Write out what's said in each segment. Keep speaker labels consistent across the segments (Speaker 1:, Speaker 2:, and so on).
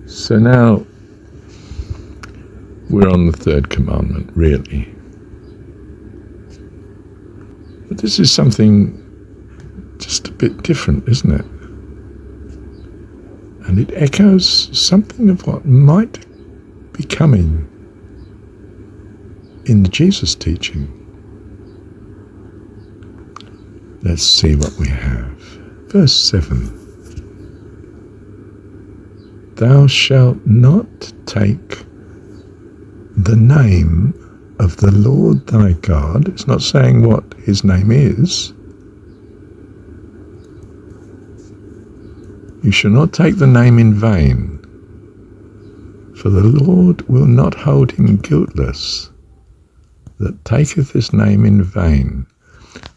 Speaker 1: So now we're on the third commandment, really. But this is something just a bit different, isn't it? And it echoes something of what might be coming in the Jesus teaching. Let's see what we have. Verse 7. Thou shalt not take the name of the Lord thy God. It's not saying what his name is. You shall not take the name in vain, for the Lord will not hold him guiltless that taketh his name in vain.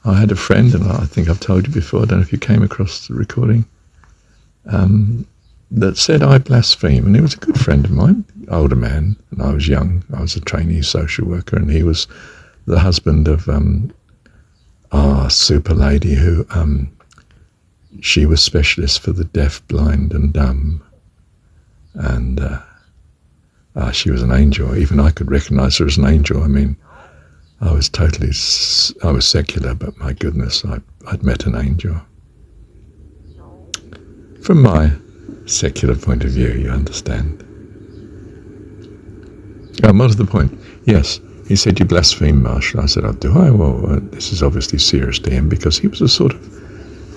Speaker 1: I had a friend, and I think I've told you before, I don't know if you came across the recording, that said I blaspheme, and he was a good friend of mine, older man, and I was young. I was a trainee social worker, and he was the husband of a super lady who she was specialist for the deaf, blind and dumb, and she was an angel. Even I could recognize her as an angel. I mean, I was secular, but my goodness, I'd met an angel. From my secular point of view, you understand. What was the point? Yes, he said, you blaspheme, Marshall. I said, oh, do I? Well, this is obviously serious to him, because he was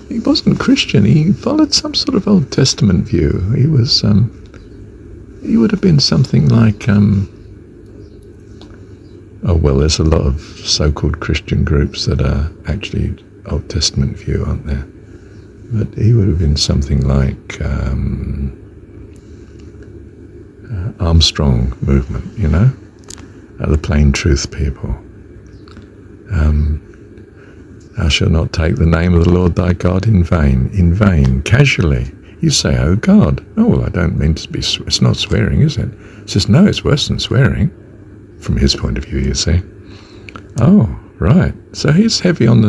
Speaker 1: he wasn't Christian. He followed some sort of Old Testament view. He was, he would have been something like, there's a lot of so-called Christian groups that are actually Old Testament view, aren't there? But he would have been something like Armstrong movement, the plain truth people. Thou shalt not take the name of the Lord thy God in vain, casually. You say, oh God. Oh, well, I don't mean to be, it's not swearing, is it? He says, no, it's worse than swearing, from his point of view, you see. Oh, right. So he's heavy on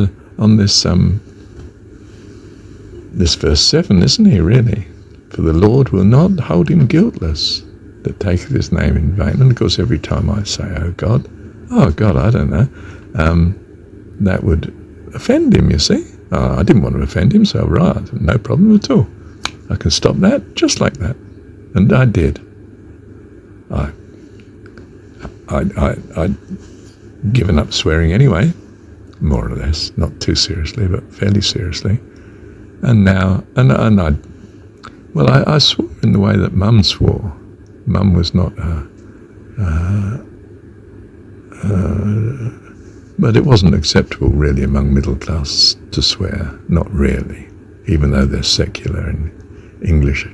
Speaker 1: this this verse 7, isn't he, really? For the Lord will not hold him guiltless that taketh his name in vain. And of course, every time I say, oh God, I don't know, that would offend him, you see. I didn't want to offend him, so right, no problem at all. I can stop that just like that. And I did. I'd given up swearing anyway, more or less, not too seriously, but fairly seriously. And now, I swore in the way that Mum swore. Mum was not but it wasn't acceptable really among middle class to swear, not really, even though they're secular in English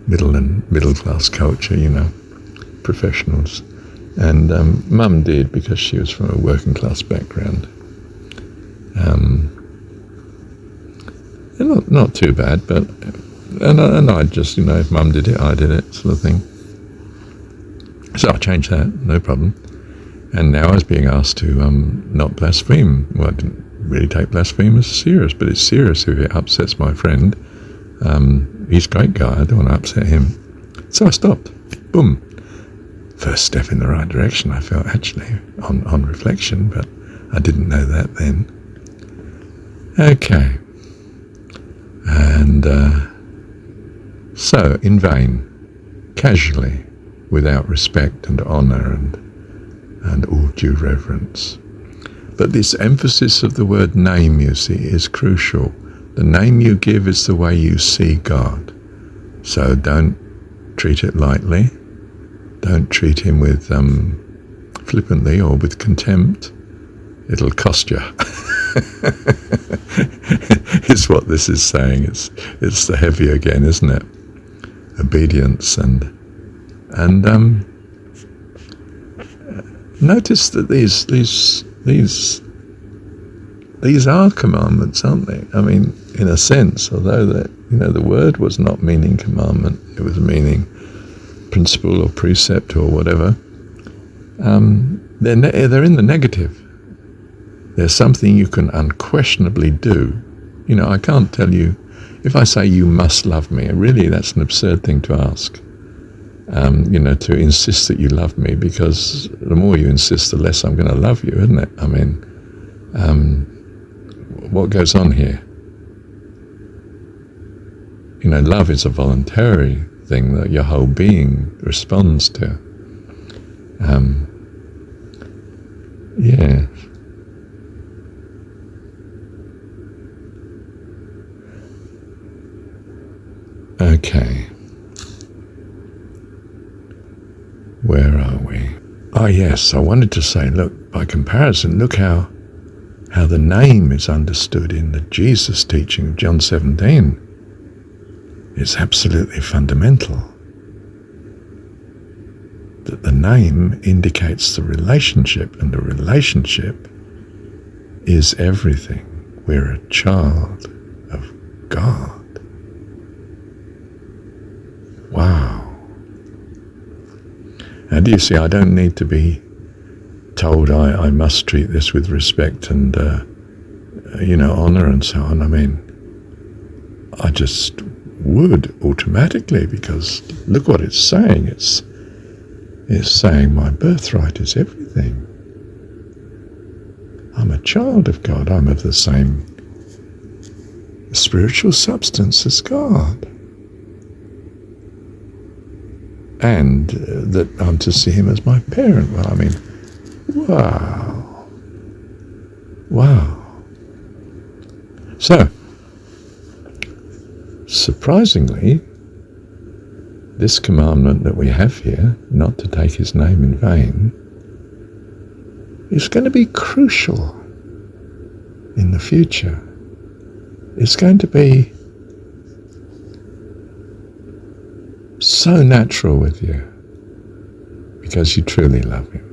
Speaker 1: middle class culture, professionals. And Mum did, because she was from a working class background. Not too bad, but and I just, if Mum did it, I did it, sort of thing. So I changed that, no problem. And now I was being asked to not blaspheme. Well, I didn't really take blaspheme as serious, but it's serious if it upsets my friend. He's a great guy, I don't want to upset him. So I stopped. Boom. First step in the right direction, I felt, actually, on reflection, but I didn't know that then. Okay. And so, in vain, casually, without respect and honour and all due reverence. But this emphasis of the word name, you see, is crucial. The name you give is the way you see God. So don't treat it lightly. Don't treat him with flippantly or with contempt. It'll cost you. It's what this is saying. It's the heavy again, isn't it? Obedience and notice that these are commandments, aren't they? I mean, in a sense, although the word was not meaning commandment, it was meaning principle or precept or whatever. They're in the negative. There's something you can unquestionably do. I can't tell you, if I say you must love me, really that's an absurd thing to ask. to insist that you love me, because the more you insist, the less I'm going to love you, isn't it? I mean, what goes on here? Love is a voluntary thing that your whole being responds to. Yeah. Okay. Where are we? Oh yes, I wanted to say, look, by comparison, look how the name is understood in the Jesus teaching of John 17. It's absolutely fundamental. That the name indicates the relationship, and the relationship is everything. We're a child of God. Wow. And do you see, I don't need to be told I must treat this with respect and, honor and so on. I mean, I just would automatically, because look what it's saying. It's saying my birthright is everything. I'm a child of God. I'm of the same spiritual substance as God. And that I'm to see him as my parent. Well, I mean, wow. Wow. So, surprisingly, this commandment that we have here, not to take his name in vain, is going to be crucial in the future. It's going to be so natural with you because you truly love him.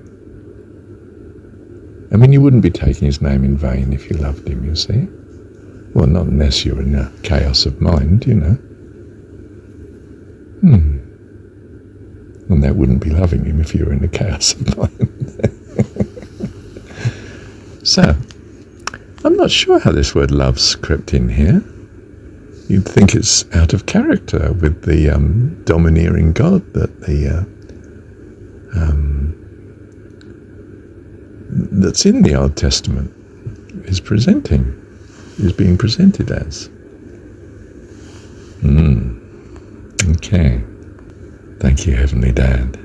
Speaker 1: I mean, you wouldn't be taking his name in vain if you loved him, you see. Well, not unless you're in a chaos of mind, And that wouldn't be loving him if you were in a chaos of mind. So, I'm not sure how this word love's crept in here. You'd think it's out of character with the domineering God that that's in the Old Testament is being presented as. Okay. Thank you, Heavenly Dad.